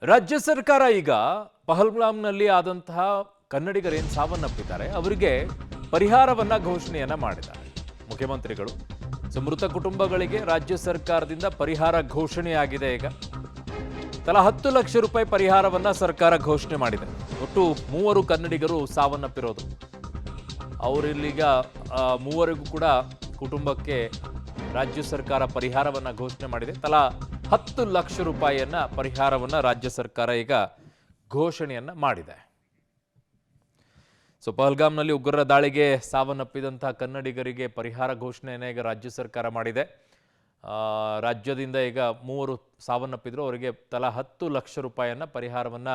ರಾಜ್ಯ ಸರ್ಕಾರ ಈಗ ಪಹಲ್ಗಾಮ್ನಲ್ಲಿ ಆದಂತಹ ಕನ್ನಡಿಗರೇನು ಸಾವನ್ನಪ್ಪಿದ್ದಾರೆ ಅವರಿಗೆ ಪರಿಹಾರವನ್ನ ಘೋಷಣೆಯನ್ನ ಮಾಡಿದ್ದಾರೆ ಮುಖ್ಯಮಂತ್ರಿಗಳು. ಮೃತ ಕುಟುಂಬಗಳಿಗೆ ರಾಜ್ಯ ಸರ್ಕಾರದಿಂದ ಪರಿಹಾರ ಘೋಷಣೆಯಾಗಿದೆ. ಈಗ ತಲಾ 10 ಲಕ್ಷ ರೂಪಾಯಿ ಪರಿಹಾರವನ್ನ ಸರ್ಕಾರ ಘೋಷಣೆ ಮಾಡಿದೆ. ಒಟ್ಟು 3 ಕನ್ನಡಿಗರು ಸಾವನ್ನಪ್ಪಿರೋದು. ಅವರಿಲ್ಲೀಗ ಮೂವರಿಗೂ ಕೂಡ ಕುಟುಂಬಕ್ಕೆ ರಾಜ್ಯ ಸರ್ಕಾರ ಪರಿಹಾರವನ್ನ ಘೋಷಣೆ ಮಾಡಿದೆ. ತಲಾ 10 ಲಕ್ಷ ರೂಪಾಯಿಯನ್ನ ಪರಿಹಾರವನ್ನ ರಾಜ್ಯ ಸರ್ಕಾರ ಈಗ ಘೋಷಣೆಯನ್ನ ಮಾಡಿದೆ. ಪಹಲ್ಗಾಮ್ನಲ್ಲಿ ಉಗ್ರರ ದಾಳಿಗೆ ಸಾವನ್ನಪ್ಪಿದಂತಹ ಕನ್ನಡಿಗರಿಗೆ ಪರಿಹಾರ ಘೋಷಣೆಯನ್ನು ಈಗ ರಾಜ್ಯ ಸರ್ಕಾರ ಮಾಡಿದೆ. ರಾಜ್ಯದಿಂದ ಈಗ 3 ಸಾವನ್ನಪ್ಪಿದ್ರು, ಅವರಿಗೆ ತಲಾ 10 ಲಕ್ಷ ರೂಪಾಯಿಯನ್ನ ಪರಿಹಾರವನ್ನ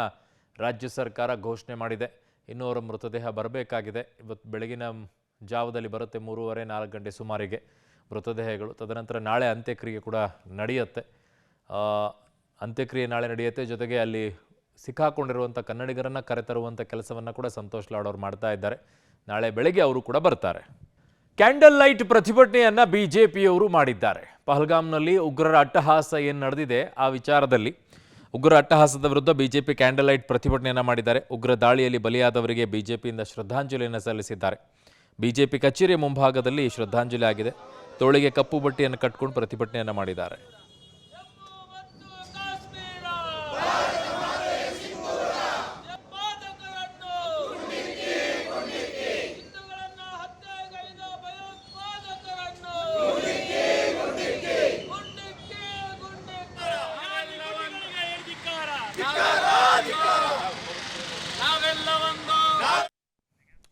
ರಾಜ್ಯ ಸರ್ಕಾರ ಘೋಷಣೆ ಮಾಡಿದೆ. ಇನ್ನೂ ಅವರ ಮೃತದೇಹ ಬರಬೇಕಾಗಿದೆ. ಇವತ್ತು ಬೆಳಗಿನ ಜಾವದಲ್ಲಿ ಬರುತ್ತೆ, 3:30-4 ಗಂಟೆ ಸುಮಾರಿಗೆ ಮೃತದೇಹಗಳು. ತದನಂತರ ನಾಳೆ ಅಂತ್ಯಕ್ರಿಯೆ ಕೂಡ ನಡೆಯುತ್ತೆ. ಅಂತ್ಯಕ್ರಿಯೆ ನಾಳೆ ನಡೆಯುತ್ತೆ. ಜೊತೆಗೆ ಅಲ್ಲಿ ಸಿಕ್ಕಾಕೊಂಡಿರುವಂಥ ಕನ್ನಡಿಗರನ್ನು ಕರೆತರುವಂಥ ಕೆಲಸವನ್ನು ಕೂಡ ಸಂತೋಷ್ ಲಾಡ್ ಅವರು ಮಾಡ್ತಾ ಇದ್ದಾರೆ. ನಾಳೆ ಬೆಳಗ್ಗೆ ಅವರು ಕೂಡ ಬರ್ತಾರೆ. ಕ್ಯಾಂಡಲ್ ಲೈಟ್ ಪ್ರತಿಭಟನೆಯನ್ನು ಬಿಜೆಪಿಯವರು ಮಾಡಿದ್ದಾರೆ. ಪಹಲ್ಗಾಮ್ನಲ್ಲಿ ಉಗ್ರರ ಅಟ್ಟಹಾಸ ಏನು ನಡೆದಿದೆ ಆ ವಿಚಾರದಲ್ಲಿ ಉಗ್ರ ಅಟ್ಟಹಾಸದ ವಿರುದ್ಧ ಬಿಜೆಪಿ ಕ್ಯಾಂಡಲ್ ಲೈಟ್ ಪ್ರತಿಭಟನೆಯನ್ನು ಮಾಡಿದ್ದಾರೆ. ಉಗ್ರ ದಾಳಿಯಲ್ಲಿ ಬಲಿಯಾದವರಿಗೆ ಬಿಜೆಪಿಯಿಂದ ಶ್ರದ್ಧಾಂಜಲಿಯನ್ನು ಸಲ್ಲಿಸಿದ್ದಾರೆ. ಬಿಜೆಪಿ ಕಚೇರಿಯ ಮುಂಭಾಗದಲ್ಲಿ ಶ್ರದ್ಧಾಂಜಲಿ ಆಗಿದೆ. ತೋಳಿಗೆ ಕಪ್ಪು ಬಟ್ಟೆಯನ್ನು ಕಟ್ಟಿಕೊಂಡು ಪ್ರತಿಭಟನೆಯನ್ನು ಮಾಡಿದ್ದಾರೆ.